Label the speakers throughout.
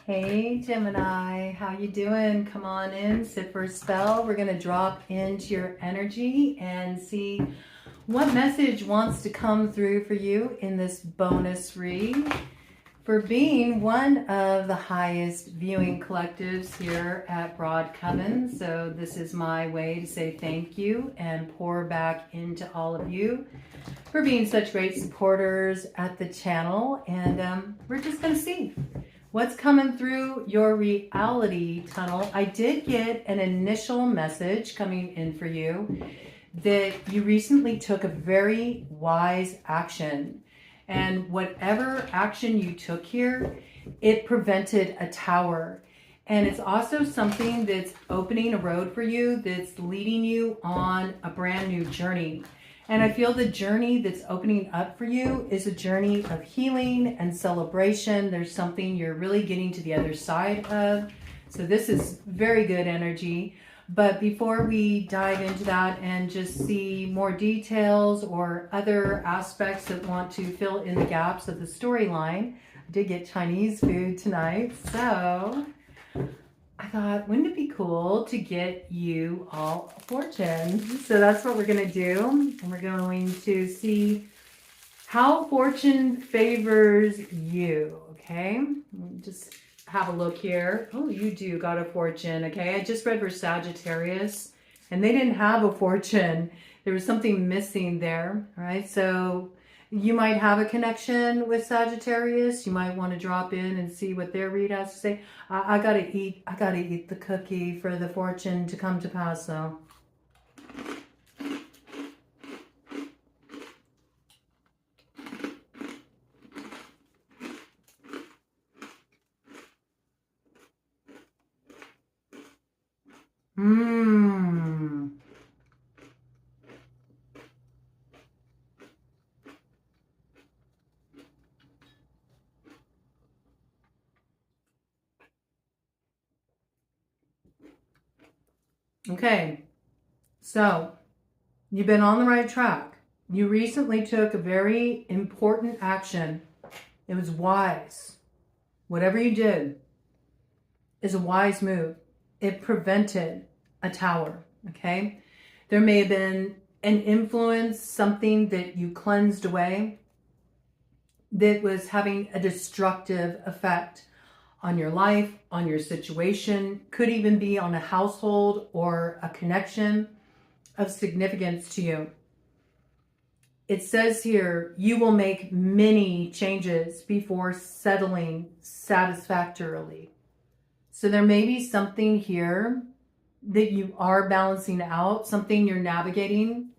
Speaker 1: Hey Gemini, how you doing? Come on in, sit for a spell. We're going to drop into your energy and see what message wants to come through for you in this bonus read. For being one of the highest viewing collectives here at BroadCoven. So this is my way to say thank you and pour back into all of you for being such great supporters at the channel. And we're just going to see what's coming through your reality tunnel. I did get an initial message coming in for you that you recently took a very wise action. And whatever action you took here, it prevented a tower. And it's also something that's opening a road for you, that's leading you on a brand new journey. And I feel the journey that's opening up for you is a journey of healing and celebration. There's something you're really getting to the other side of. So this is very good energy. But before we dive into that and just see more details or other aspects that want to fill in the gaps of the storyline, I did get Chinese food tonight. So I thought, wouldn't it be cool to get you all a fortune? So that's what we're going to do. And we're going to see how fortune favors you. Okay. Just have a look here. Oh, you do got a fortune. Okay. I just read for Sagittarius and they didn't have a fortune. There was something missing there. All right. So you might have a connection with Sagittarius. You might want to drop in and see what their read has to say. I gotta eat the cookie for the fortune to come to pass though. Okay, so you've been on the right track. You recently took a very important action. It was wise. Whatever you did is a wise move. It prevented a tower, okay? There may have been an influence, something that you cleansed away that was having a destructive effect on your life, on your situation, could even be on a household or a connection of significance to you. It says here, you will make many changes before settling satisfactorily. So there may be something here that you are balancing out, something you're navigating.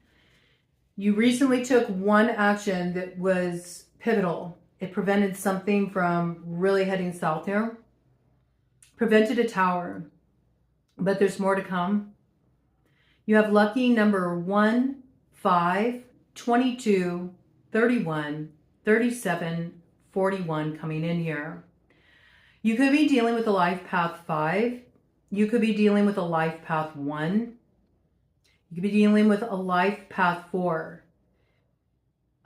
Speaker 1: You recently took one action that was pivotal. It prevented something from really heading south here. Prevented a tower, but there's more to come. You have lucky number 1, 5, 22, 31, 37, 41 coming in here. You could be dealing with a life path 5. You could be dealing with a life path 1. You could be dealing with a life path 4.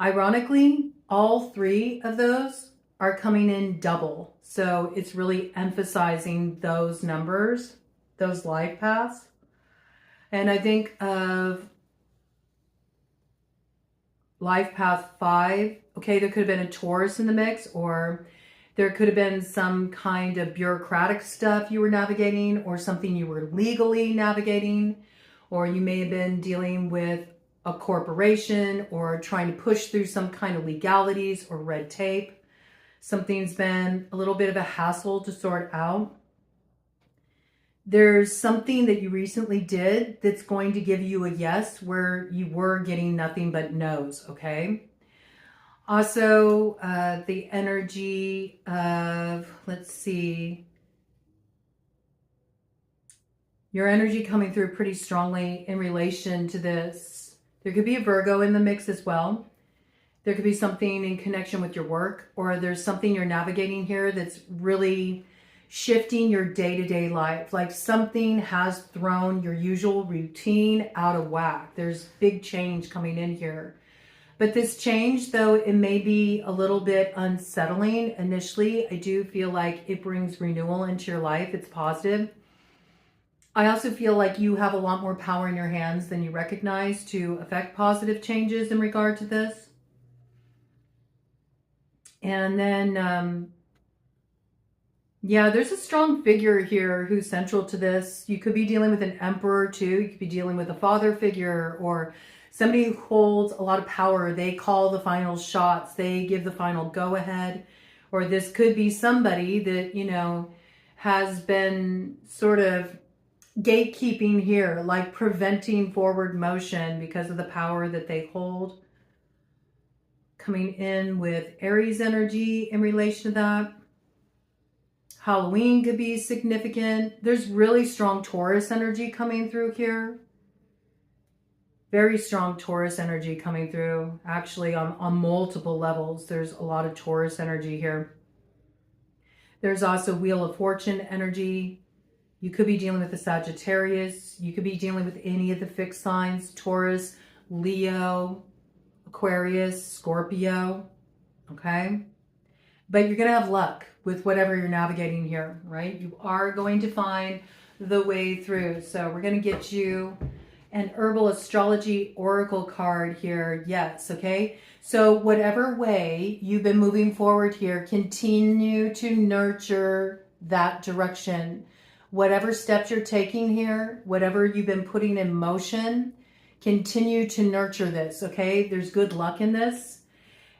Speaker 1: Ironically, all 3 of those are coming in double. So it's really emphasizing those numbers, those life paths. And I think of life path 5. Okay, there could have been a Taurus in the mix, or there could have been some kind of bureaucratic stuff you were navigating, or something you were legally navigating, or you may have been dealing with a corporation or trying to push through some kind of legalities or red tape. Something's been a little bit of a hassle to sort out. There's something that you recently did that's going to give you a yes where you were getting nothing but no's, okay? Also, the energy of, let's see, your energy coming through pretty strongly in relation to this. There could be a Virgo in the mix as well. There could be something in connection with your work, or there's something you're navigating here that's really shifting your day-to-day life. Like something has thrown your usual routine out of whack. There's big change coming in here. But this change, though it may be a little bit unsettling initially, I do feel like it brings renewal into your life. It's positive. I also feel like you have a lot more power in your hands than you recognize to affect positive changes in regard to this. And then, yeah, there's a strong figure here who's central to this. You could be dealing with an emperor too. You could be dealing with a father figure or somebody who holds a lot of power. They call the final shots. They give the final go-ahead. Or this could be somebody that, you know, has been sort of gatekeeping here, like preventing forward motion because of the power that they hold. Coming in with Aries energy in relation to that. Halloween could be significant. There's really strong Taurus energy coming through here. Very strong Taurus energy coming through. Actually, on multiple levels, there's a lot of Taurus energy here. There's also Wheel of Fortune energy. You could be dealing with a Sagittarius. You could be dealing with any of the fixed signs. Taurus, Leo, Aquarius, Scorpio. Okay? But you're going to have luck with whatever you're navigating here, right? You are going to find the way through. So we're going to get you an herbal astrology oracle card here. Yes, okay? So whatever way you've been moving forward here, continue to nurture that direction. Whatever steps you're taking here, whatever you've been putting in motion, continue to nurture this, okay? There's good luck in this.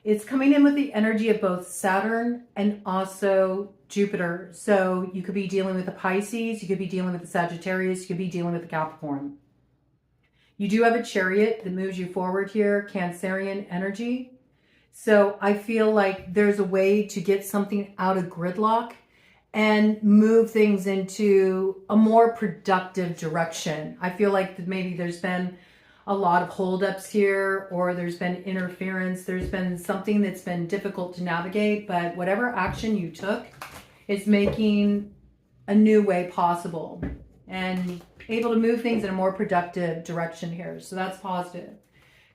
Speaker 1: It's coming in with the energy of both Saturn and also Jupiter. So you could be dealing with the Pisces, you could be dealing with the Sagittarius, you could be dealing with the Capricorn. You do have a Chariot that moves you forward here, Cancerian energy. So I feel like there's a way to get something out of gridlock and move things into a more productive direction. I feel like maybe there's been a lot of holdups here, or there's been interference. There's been something that's been difficult to navigate, but whatever action you took is making a new way possible and able to move things in a more productive direction here. So that's positive.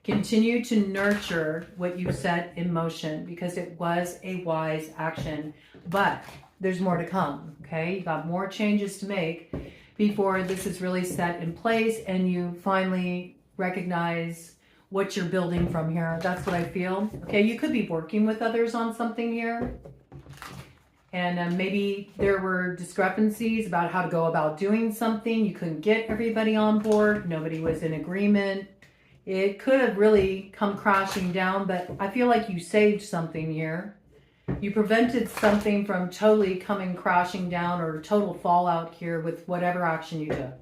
Speaker 1: Continue to nurture what you set in motion because it was a wise action, but there's more to come, okay? You got more changes to make before this is really set in place and you finally recognize what you're building from here. That's what I feel. Okay, you could be working with others on something here. And maybe there were discrepancies about how to go about doing something. You couldn't get everybody on board. Nobody was in agreement. It could have really come crashing down, but I feel like you saved something here. You prevented something from totally coming crashing down or total fallout here with whatever action you took.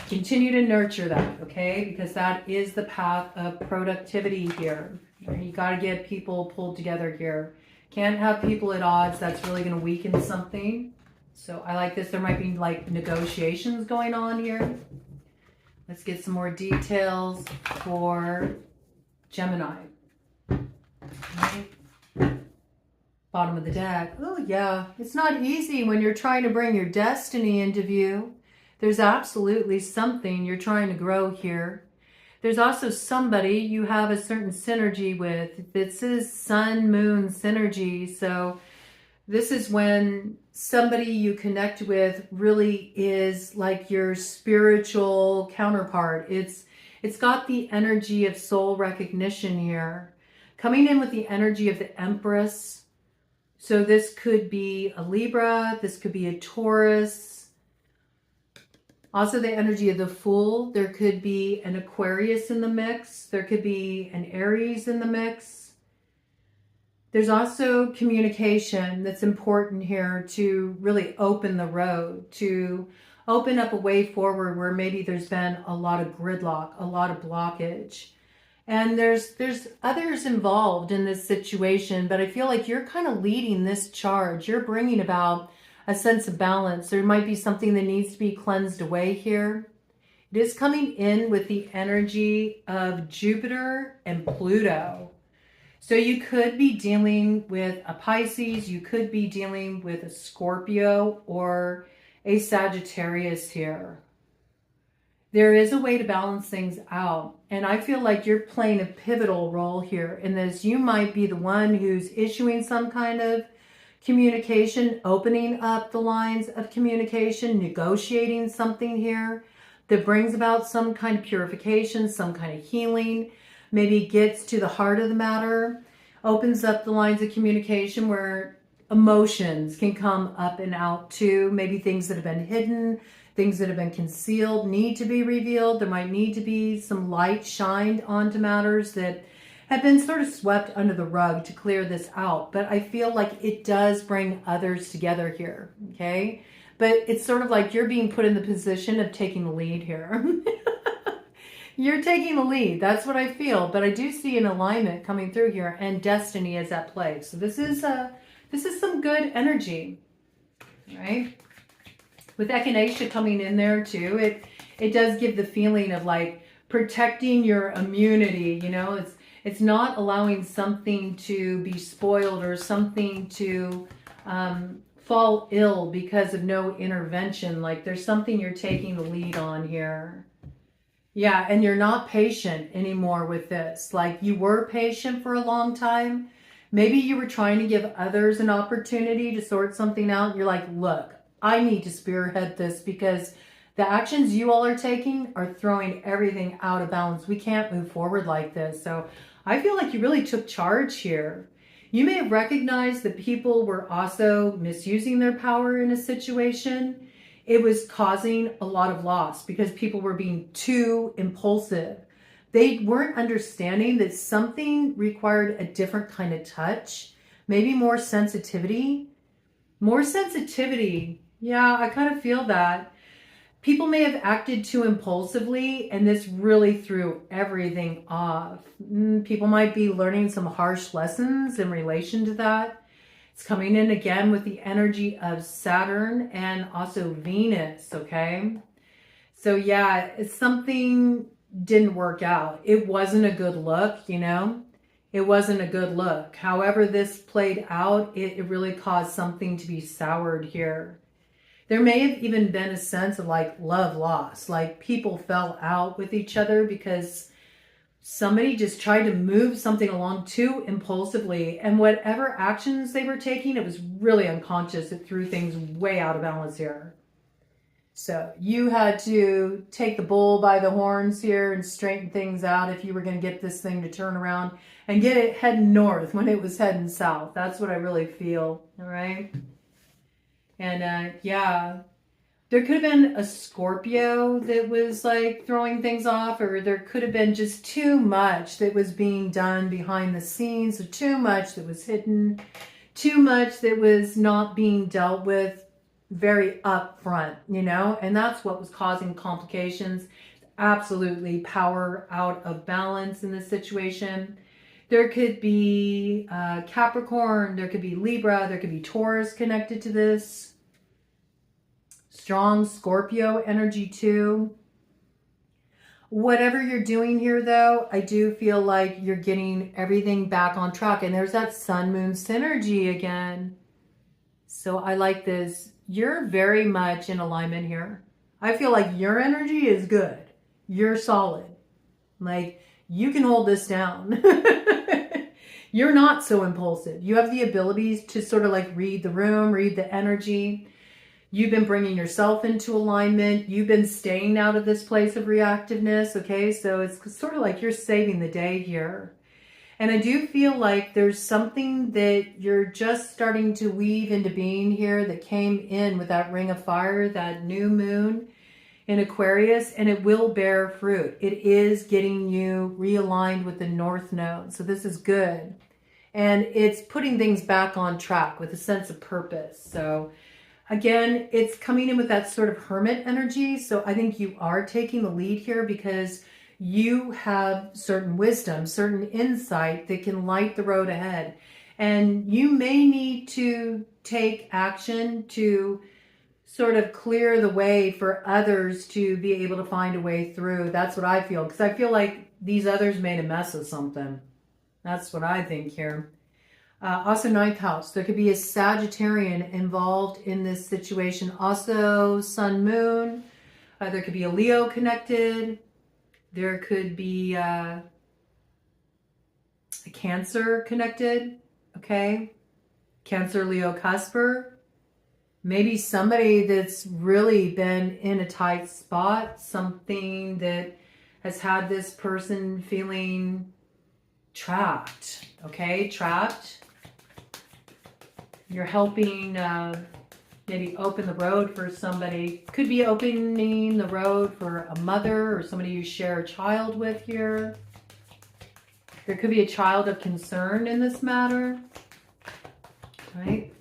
Speaker 1: Continue to nurture that, okay? Because that is the path of productivity here. You got to get people pulled together here. Can't have people at odds. That's really going to weaken something. So I like this. There might be like negotiations going on here. Let's get some more details for Gemini. Right. Bottom of the deck. Oh yeah, it's not easy when you're trying to bring your destiny into view. There's absolutely something you're trying to grow here. There's also somebody you have a certain synergy with. This is sun moon synergy. So this is when somebody you connect with really is like your spiritual counterpart. It's got the energy of soul recognition here. Coming in with the energy of the Empress. So this could be a Libra. This could be a Taurus. Also the energy of the Fool. There could be an Aquarius in the mix. There could be an Aries in the mix. There's also communication that's important here to really open the road, to open up a way forward where maybe there's been a lot of gridlock, a lot of blockage. And there's others involved in this situation, but I feel like you're kind of leading this charge. You're bringing about a sense of balance. There might be something that needs to be cleansed away here. It is coming in with the energy of Jupiter and Pluto. So you could be dealing with a Pisces, you could be dealing with a Scorpio or a Sagittarius here. There is a way to balance things out. And I feel like you're playing a pivotal role here in this. You might be the one who's issuing some kind of communication, opening up the lines of communication, negotiating something here that brings about some kind of purification, some kind of healing, maybe gets to the heart of the matter, opens up the lines of communication where emotions can come up and out too. Maybe things that have been hidden, things that have been concealed need to be revealed. There might need to be some light shined onto matters that have been sort of swept under the rug to clear this out. But I feel like it does bring others together here, okay? But it's sort of like you're being put in the position of taking the lead here. You're taking the lead. That's what I feel. But I do see an alignment coming through here, and destiny is at play. So this is some good energy, right? With echinacea coming in there too, it does give the feeling of like protecting your immunity. You know, it's not allowing something to be spoiled or something to fall ill because of no intervention. Like there's something you're taking the lead on here. Yeah, and you're not patient anymore with this. Like you were patient for a long time. Maybe you were trying to give others an opportunity to sort something out. You're like, look, I need to spearhead this because the actions you all are taking are throwing everything out of balance. We can't move forward like this. So I feel like you really took charge here. You may have recognized that people were also misusing their power in a situation. It was causing a lot of loss because people were being too impulsive. They weren't understanding that something required a different kind of touch, maybe more sensitivity. More sensitivity. Yeah, I kind of feel that. People may have acted too impulsively, and this really threw everything off. People might be learning some harsh lessons in relation to that. It's coming in again with the energy of Saturn and also Venus, okay? So yeah, something didn't work out. It wasn't a good look, you know? It wasn't a good look. However this played out, it really caused something to be soured here. There may have even been a sense of like love lost, like people fell out with each other because somebody just tried to move something along too impulsively, and whatever actions they were taking, it was really unconscious. It threw things way out of balance here. So you had to take the bull by the horns here and straighten things out if you were going to get this thing to turn around and get it heading north when it was heading south. That's what I really feel, all right? And yeah, there could have been a Scorpio that was like throwing things off, or there could have been just too much that was being done behind the scenes, or too much that was hidden, too much that was not being dealt with very upfront, you know, and that's what was causing complications. Absolutely power out of balance in this situation. There could be Capricorn, there could be Libra, there could be Taurus connected to this. Strong Scorpio energy too. Whatever you're doing here though, I do feel like you're getting everything back on track. And there's that sun-moon synergy again. So I like this. You're very much in alignment here. I feel like your energy is good. You're solid. Like you can hold this down. You're not so impulsive. You have the abilities to sort of like read the room, read the energy. You've been bringing yourself into alignment. You've been staying out of this place of reactiveness, okay? So it's sort of like you're saving the day here. And I do feel like there's something that you're just starting to weave into being here that came in with that ring of fire, that new moon in Aquarius, and it will bear fruit. It is getting you realigned with the North Node. So this is good. And it's putting things back on track with a sense of purpose. So again, it's coming in with that sort of hermit energy. So I think you are taking the lead here because you have certain wisdom, certain insight that can light the road ahead. And you may need to take action to sort of clear the way for others to be able to find a way through. That's what I feel, because I feel like these others made a mess of something. That's what I think here. Also, ninth house. There could be a Sagittarian involved in this situation. Also, sun, moon. There could be a Leo connected. There could be a Cancer connected. Okay. Cancer, Leo, Cusper. Maybe somebody that's really been in a tight spot. Something that has had this person feeling trapped. Okay. Trapped. You're helping maybe open the road for somebody. Could be opening the road for a mother or somebody you share a child with here. There could be a child of concern in this matter, right?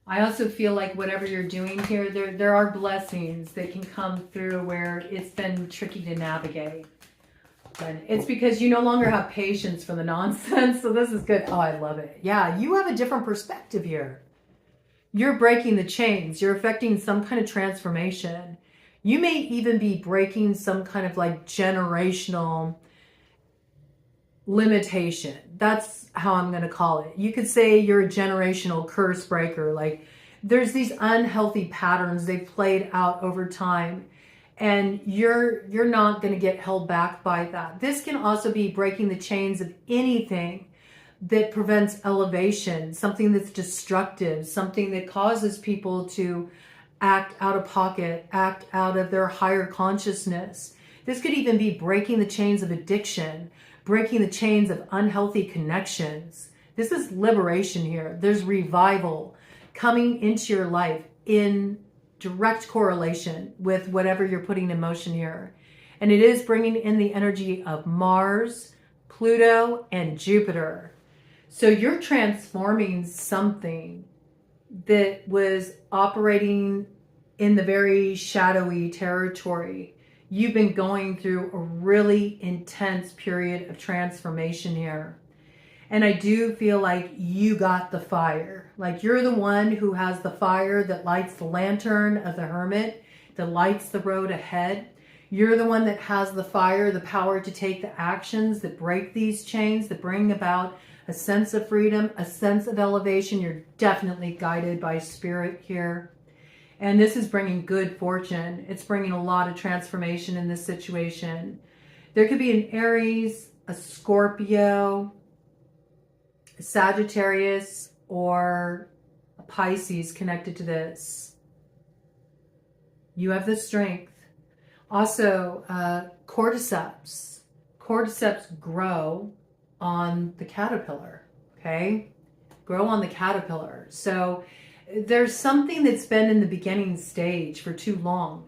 Speaker 1: I also feel like whatever you're doing here, there are blessings that can come through where it's been tricky to navigate. But it's because you no longer have patience for the nonsense. So this is good. Oh, I love it. Yeah, you have a different perspective here. You're breaking the chains. You're affecting some kind of transformation. You may even be breaking some kind of like generational limitation. That's how I'm going to call it. You could say you're a generational curse breaker. Like there's these unhealthy patterns they've played out over time. And you're not going to get held back by that. This can also be breaking the chains of anything that prevents elevation, something that's destructive, something that causes people to act out of pocket, act out of their higher consciousness. This could even be breaking the chains of addiction, breaking the chains of unhealthy connections. This is liberation here. There's revival coming into your life in direct correlation with whatever you're putting in motion here. And it is bringing in the energy of Mars, Pluto, and Jupiter. So you're transforming something that was operating in the very shadowy territory. You've been going through a really intense period of transformation here. And I do feel like you got the fire. Like you're the one who has the fire that lights the lantern of the hermit, that lights the road ahead. You're the one that has the fire, the power to take the actions that break these chains, that bring about a sense of freedom, a sense of elevation. You're definitely guided by spirit here. And this is bringing good fortune. It's bringing a lot of transformation in this situation. There could be an Aries, a Scorpio, a Sagittarius, or a Pisces connected to this. You have the strength. Also, cordyceps. Cordyceps grow on the caterpillar, okay? Grow on the caterpillar. So there's something that's been in the beginning stage for too long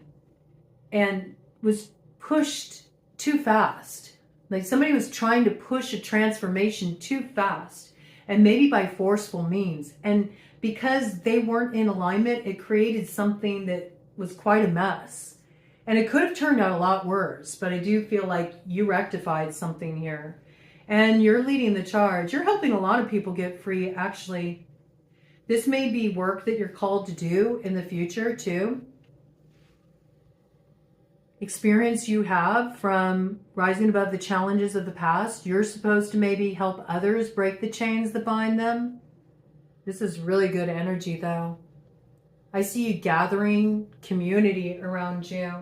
Speaker 1: and was pushed too fast. Like somebody was trying to push a transformation too fast. And maybe by forceful means. And because they weren't in alignment, it created something that was quite a mess. And it could have turned out a lot worse, but I do feel like you rectified something here. And you're leading the charge. You're helping a lot of people get free, actually. This may be work that you're called to do in the future, too. Experience you have from rising above the challenges of the past. You're supposed to maybe help others break the chains that bind them. This is really good energy, though. I see you gathering community around you.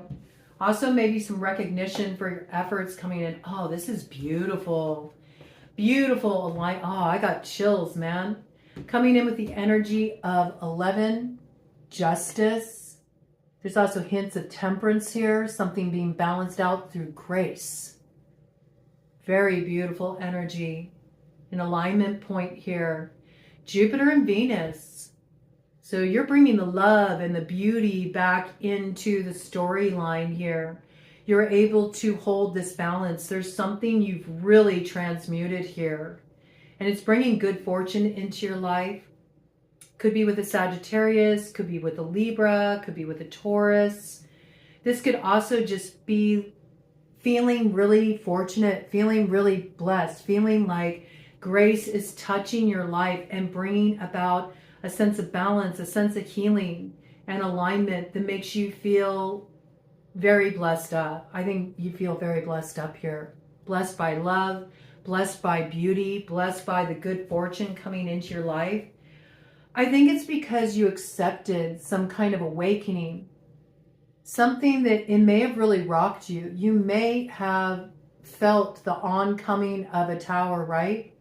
Speaker 1: Also, maybe some recognition for your efforts coming in. Oh, this is beautiful. Beautiful. Oh, I got chills, man. Coming in with the energy of 11, justice. There's also hints of temperance here, something being balanced out through grace. Very beautiful energy. An alignment point here. Jupiter and Venus. So you're bringing the love and the beauty back into the storyline here. You're able to hold this balance. There's something you've really transmuted here. And it's bringing good fortune into your life. Could be with a Sagittarius, could be with a Libra, could be with a Taurus. This could also just be feeling really fortunate, feeling really blessed, feeling like grace is touching your life and bringing about a sense of balance, a sense of healing and alignment that makes you feel very blessed up. I think you feel very blessed up here. Blessed by love, blessed by beauty, blessed by the good fortune coming into your life. I think it's because you accepted some kind of awakening something that it may have really rocked you. You may have felt the oncoming of a tower, right?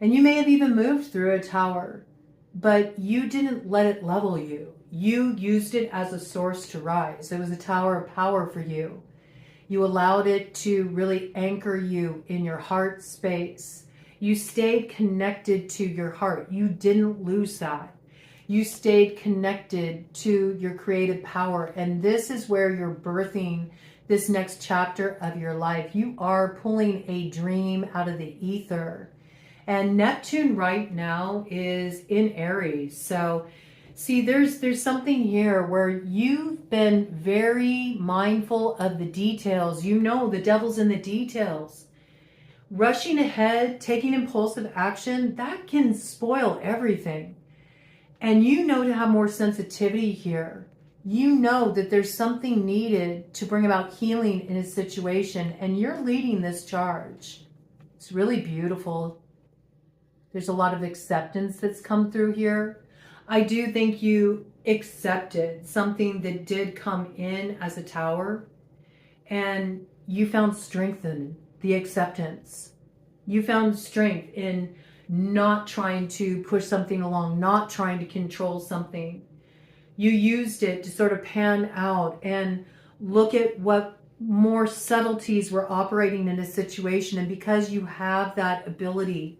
Speaker 1: And you may have even moved through a tower, but you didn't let it level you. You used it as a source to rise. It was a tower of power for you. You allowed it to really anchor you in your heart space. You stayed connected to your heart. You didn't lose that. You stayed connected to your creative power. And this is where you're birthing this next chapter of your life. You are pulling a dream out of the ether. And Neptune right now is in Aries. So see, there's something here where you've been very mindful of the details. You know, the devil's in the details. Rushing ahead, taking impulsive action, that can spoil everything. And you know to have more sensitivity here. You know that there's something needed to bring about healing in a situation, and you're leading this charge. It's really beautiful. There's a lot of acceptance that's come through here. I do think you accepted something that did come in as a tower, and you found strength in the acceptance. You found strength in not trying to push something along, not trying to control something. You used it to sort of pan out and look at what more subtleties were operating in a situation. And because you have that ability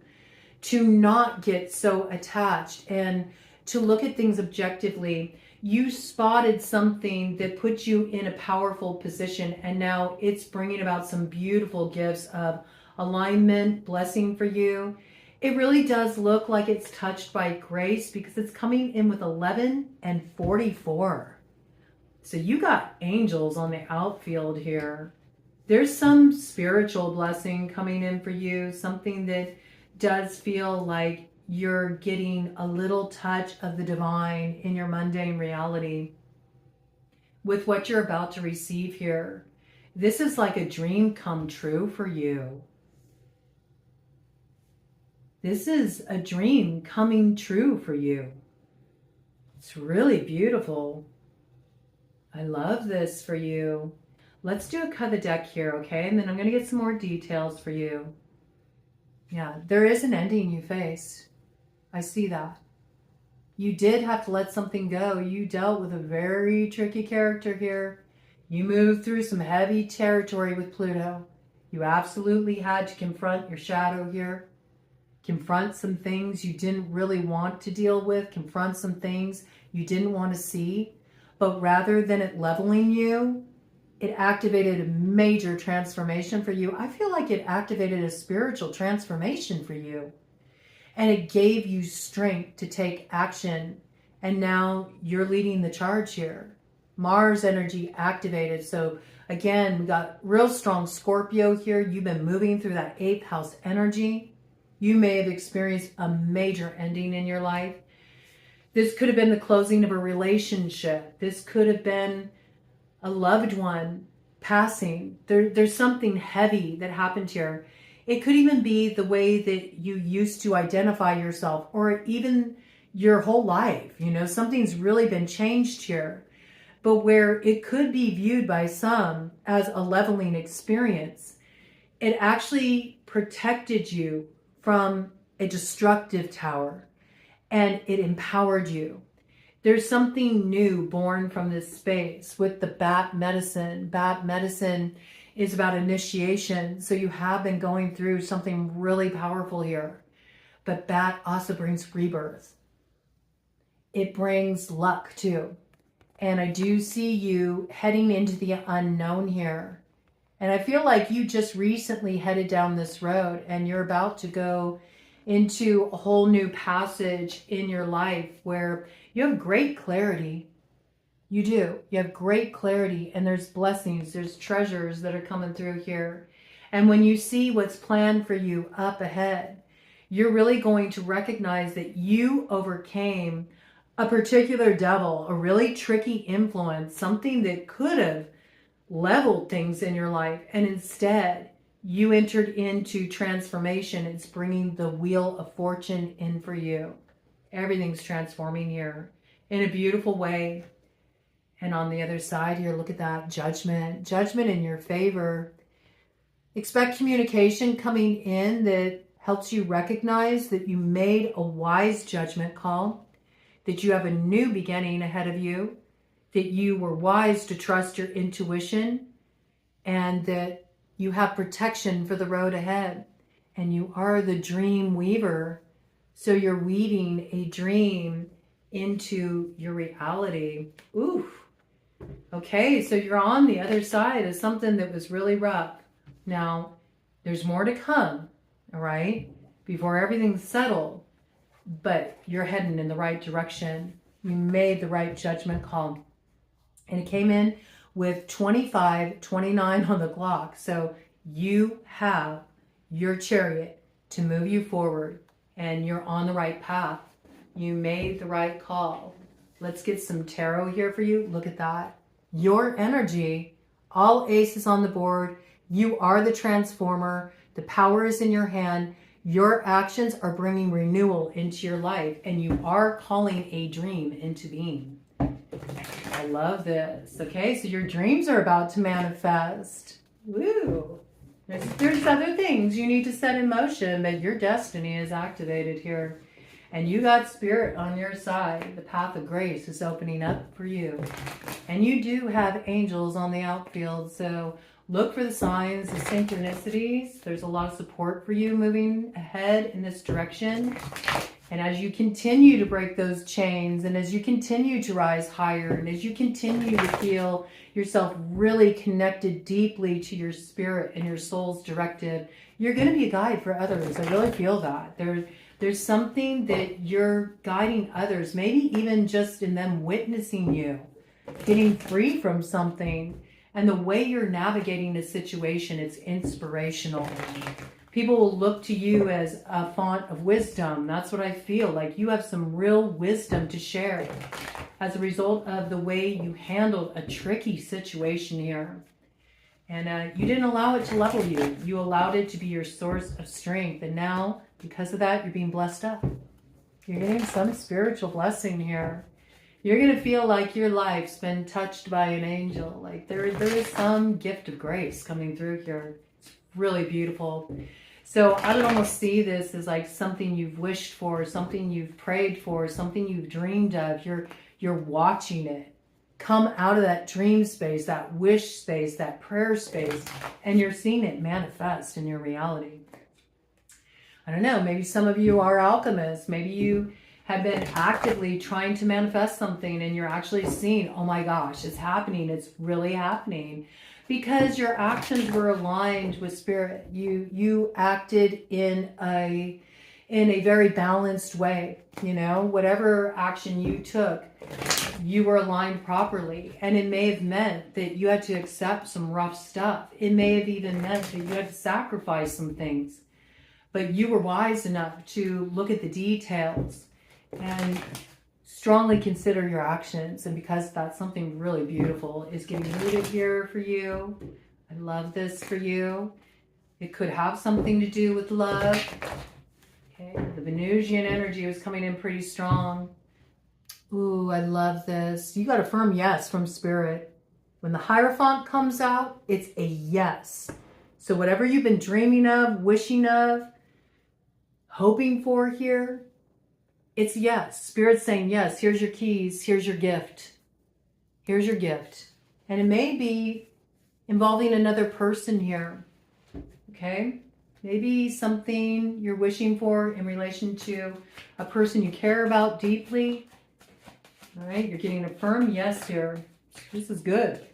Speaker 1: to not get so attached and to look at things objectively, you spotted something that put you in a powerful position. And now it's bringing about some beautiful gifts of alignment, blessing for you. It really does look like it's touched by grace because it's coming in with 11 and 44. So you got angels on the outfield here. There's some spiritual blessing coming in for you, something that does feel like you're getting a little touch of the divine in your mundane reality with what you're about to receive here. This is like a dream come true for you. This is a dream coming true for you. It's really beautiful. I love this for you. Let's do a cut of the deck here, okay? And then I'm going to get some more details for you. Yeah, there is an ending you faced. I see that. You did have to let something go. You dealt with a very tricky character here. You moved through some heavy territory with Pluto. You absolutely had to confront your shadow here. Confront some things you didn't really want to deal with. Confront some things you didn't want to see. But rather than it leveling you, it activated a major transformation for you. I feel like it activated a spiritual transformation for you. And it gave you strength to take action. And now you're leading the charge here. Mars energy activated. So again, we got real strong Scorpio here. You've been moving through that 8th house energy. You may have experienced a major ending in your life. This could have been the closing of a relationship. This could have been a loved one passing. There's something heavy that happened here. It could even be the way that you used to identify yourself, or even your whole life. You know, something's really been changed here. But where it could be viewed by some as a leveling experience, it actually protected you from a destructive tower, and it empowered you. There's something new born from this space with the bat medicine. Bat medicine is about initiation. So you have been going through something really powerful here. But bat also brings rebirth. It brings luck too. And I do see you heading into the unknown here. And I feel like you just recently headed down this road and you're about to go into a whole new passage in your life where you have great clarity. You do. You have great clarity, and there's blessings, there's treasures that are coming through here. And when you see what's planned for you up ahead, you're really going to recognize that you overcame a particular devil, a really tricky influence, something that could have leveled things in your life. And instead, you entered into transformation. It's bringing the wheel of fortune in for you. Everything's transforming here in a beautiful way. And on the other side here, look at that, judgment. Judgment in your favor. Expect communication coming in that helps you recognize that you made a wise judgment call, that you have a new beginning ahead of you, that you were wise to trust your intuition, and that you have protection for the road ahead. And you are the dream weaver. So you're weaving a dream into your reality. Ooh. Okay, so you're on the other side of something that was really rough. Now, there's more to come, all right, before everything's settled, but you're heading in the right direction. You made the right judgment call. And it came in with 25:29 on the clock. So you have your chariot to move you forward, and you're on the right path. You made the right call. Let's get some tarot here for you. Look at that. Your energy, all aces on the board. You are the transformer. The power is in your hand. Your actions are bringing renewal into your life, and you are calling a dream into being. I love this. Okay, so your dreams are about to manifest. Woo! There's other things you need to set in motion, but your destiny is activated here. And you got spirit on your side. The path of grace is opening up for you. And you do have angels on the outfield, so look for the signs, the synchronicities. There's a lot of support for you moving ahead in this direction. And as you continue to break those chains, and as you continue to rise higher, and as you continue to feel yourself really connected deeply to your spirit and your soul's directive, you're going to be a guide for others. I really feel that. There's something that you're guiding others, maybe even just in them witnessing you, getting free from something. And the way you're navigating a situation, it's inspirational. People will look to you as a font of wisdom. That's what I feel like. You have some real wisdom to share as a result of the way you handled a tricky situation here. And you didn't allow it to level you. You allowed it to be your source of strength. And now, because of that, you're being blessed up. You're getting some spiritual blessing here. You're going to feel like your life's been touched by an angel. Like there is some gift of grace coming through here. It's really beautiful. So I would almost see this as like something you've wished for, something you've prayed for, something you've dreamed of. You're watching it come out of that dream space, that wish space, that prayer space, and you're seeing it manifest in your reality. I don't know, maybe some of you are alchemists. Maybe you have been actively trying to manifest something and you're actually seeing, oh my gosh, it's happening. It's really happening because your actions were aligned with spirit. You acted in a very balanced way. You know, whatever action you took, you were aligned properly. And it may have meant that you had to accept some rough stuff. It may have even meant that you had to sacrifice some things. But you were wise enough to look at the details and strongly consider your actions. And because that's something really beautiful is getting rooted here for you. I love this for you. It could have something to do with love. Okay, the Venusian energy was coming in pretty strong. Ooh, I love this. You got a firm yes from spirit. When the Hierophant comes out, it's a yes. So whatever you've been dreaming of, wishing of, hoping for here, it's yes. Spirit's saying, yes, here's your keys. Here's your gift. Here's your gift. And it may be involving another person here. Okay? Maybe something you're wishing for in relation to a person you care about deeply. All right? You're getting a firm yes here. This is good.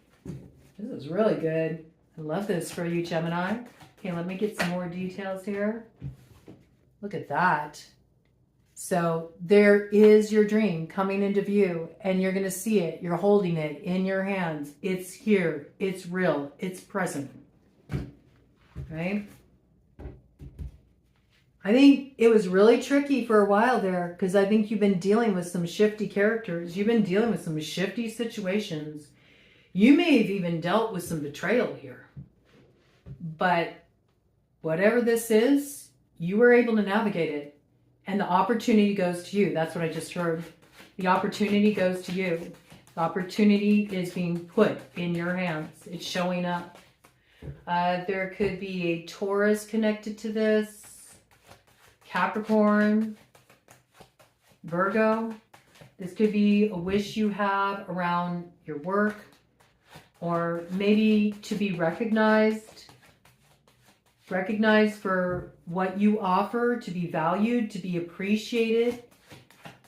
Speaker 1: This is really good. I love this for you, Gemini. Okay, let me get some more details here. Look at that. So there is your dream coming into view and you're going to see it. You're holding it in your hands. It's here. It's real. It's present. Right? I think it was really tricky for a while there because I think you've been dealing with some shifty characters. You've been dealing with some shifty situations. You may have even dealt with some betrayal here. But whatever this is, you were able to navigate it. And the opportunity goes to you. That's what I just heard. The opportunity goes to you. The opportunity is being put in your hands. It's showing up. There could be a Taurus connected to this, Capricorn, Virgo. This could be a wish you have around your work, or maybe to be recognized for what you offer, to be valued, to be appreciated.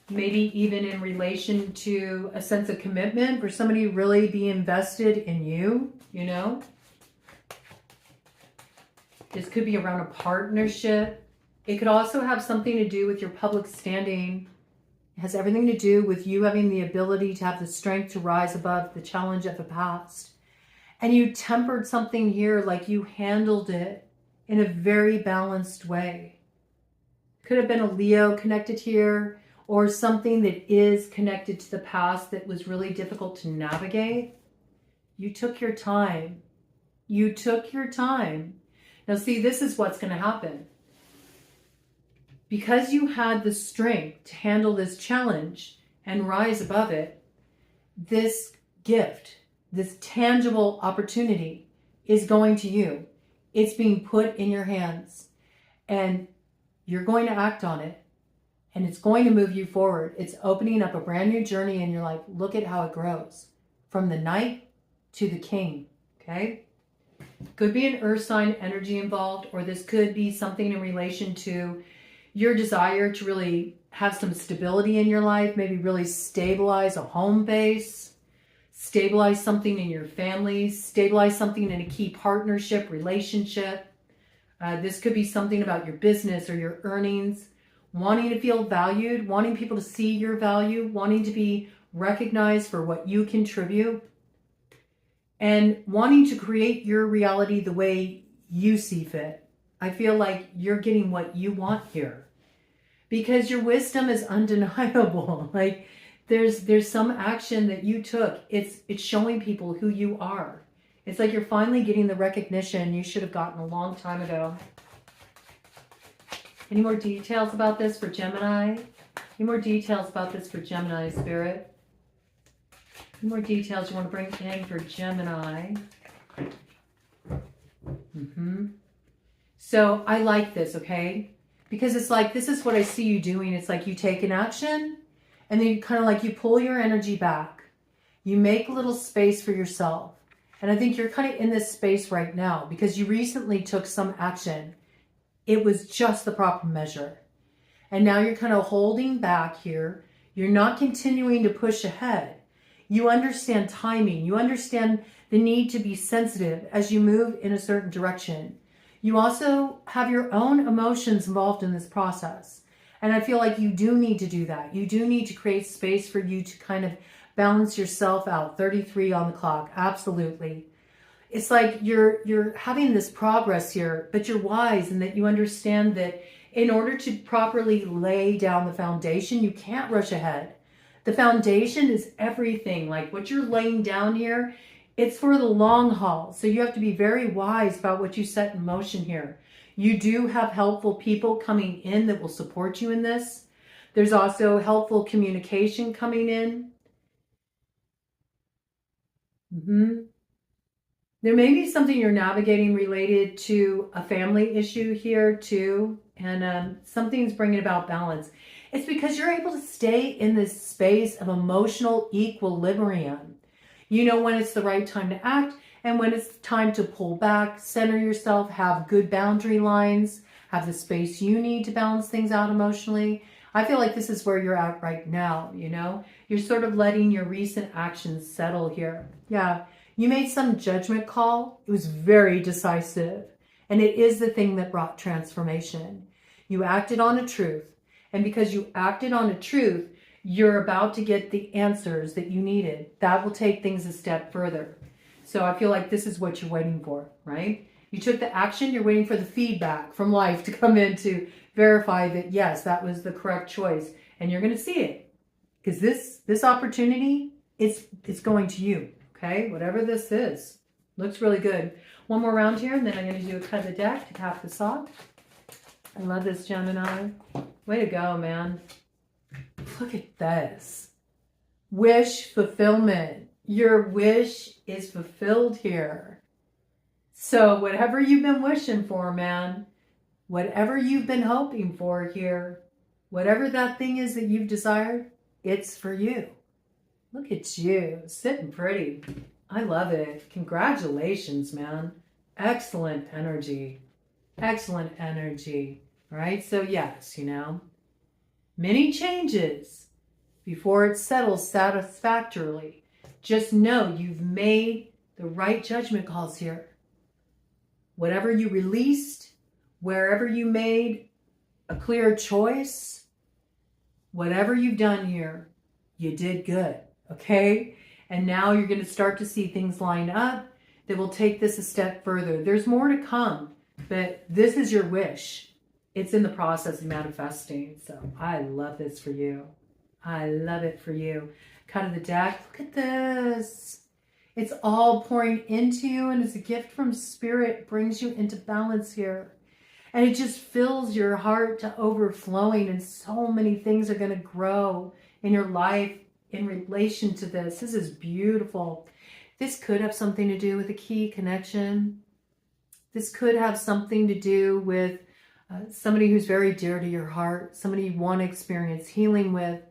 Speaker 1: Maybe even in relation to a sense of commitment, for somebody to really be invested in you, you know. This could be around a partnership. It could also have something to do with your public standing. It has everything to do with you having the ability to have the strength to rise above the challenge of the past. And you tempered something here, like you handled it in a very balanced way. Could have been a Leo connected here, or something that is connected to the past that was really difficult to navigate. You took your time. You took your time. Now see, this is what's going to happen. Because you had the strength to handle this challenge and rise above it, this gift, this tangible opportunity is going to you. It's being put in your hands, and you're going to act on it, and it's going to move you forward. It's opening up a brand new journey in your life. Look at how it grows from the knight to the king. Okay. Could be an earth sign energy involved, or this could be something in relation to your desire to really have some stability in your life, maybe really stabilize a home base, stabilize something in your family, stabilize something in a key partnership, relationship. This could be something about your business or your earnings, wanting to feel valued, wanting people to see your value, wanting to be recognized for what you contribute, and wanting to create your reality the way you see fit. I feel like you're getting what you want here because your wisdom is undeniable. Like there's some action that you took. It's showing people who you are. It's like you're finally getting the recognition you should have gotten a long time ago. Any more details about this for Gemini? Any more details about this for Gemini, Spirit? Any more details you want to bring in for Gemini? So I like this, okay? Because it's like, this is what I see you doing. It's like you take an action and then you kind of like you pull your energy back. You make a little space for yourself. And I think you're kind of in this space right now because you recently took some action. It was just the proper measure. And now you're kind of holding back here. You're not continuing to push ahead. You understand timing. You understand the need to be sensitive as you move in a certain direction. You also have your own emotions involved in this process. And I feel like you do need to do that. You do need to create space for you to kind of balance yourself out. 33 on the clock. Absolutely. It's like you're having this progress here, but you're wise in that you understand that in order to properly lay down the foundation, you can't rush ahead. The foundation is everything. Like what you're laying down here, it's for the long haul. So you have to be very wise about what you set in motion here. You do have helpful people coming in that will support you in this. There's also helpful communication coming in. There may be something you're navigating related to a family issue here too. And something's bringing about balance. It's because you're able to stay in this space of emotional equilibrium. You know when it's the right time to act and when it's time to pull back, center yourself, have good boundary lines, have the space you need to balance things out emotionally. I feel like this is where you're at right now, you know? You're sort of letting your recent actions settle here. Yeah, you made some judgment call. It was very decisive. And it is the thing that brought transformation. You acted on a truth. And because you acted on a truth, you're about to get the answers that you needed. That will take things a step further. So I feel like this is what you're waiting for, right? You took the action, you're waiting for the feedback from life to come in to verify that, yes, that was the correct choice. And you're going to see it. Because this opportunity, it's going to you, okay? Whatever this is. Looks really good. One more round here, and then I'm going to do a cut of the deck to cap this off. I love this, Gemini. Way to go, man. Look at this. wish fulfillment. Your wish is fulfilled here. So whatever you've been wishing for, man, whatever you've been hoping for here, whatever that thing is that you've desired, it's for you. Look at you, sitting pretty. I love it. Congratulations, man. Excellent energy. Excellent energy. All right, so yes, many changes before it settles satisfactorily. Just know you've made the right judgment calls here. Whatever you released, wherever you made a clear choice, whatever you've done here, you did good, okay? And now you're going to start to see things line up that will take this a step further. There's more to come, but this is your wish. It's in the process of manifesting. So I love this for you. I love it for you. Cut of the deck. Look at this. It's all pouring into you, and it's a gift from Spirit. It brings you into balance here. And it just fills your heart to overflowing, and so many things are going to grow in your life in relation to this. This is beautiful. This could have something to do with a key connection. This could have something to do with somebody who's very dear to your heart, somebody you want to experience healing with,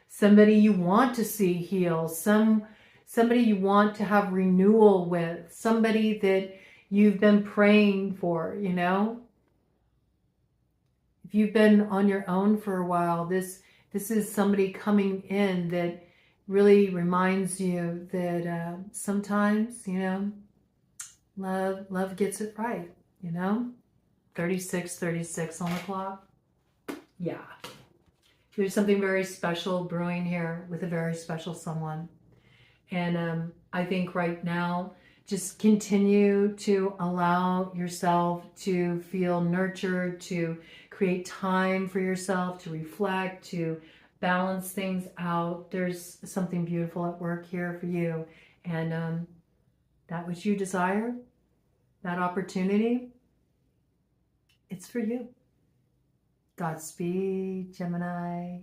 Speaker 1: somebody you want to see heal, somebody you want to have renewal with, somebody that you've been praying for, If you've been on your own for a while, this is somebody coming in that really reminds you that sometimes, love gets it right, 36 on the clock. Yeah. There's something very special brewing here with a very special someone. And I think right now, just continue to allow yourself to feel nurtured, to create time for yourself, to reflect, to balance things out. There's something beautiful at work here for you. And that which you desire, that opportunity, it's for you. Godspeed, Gemini.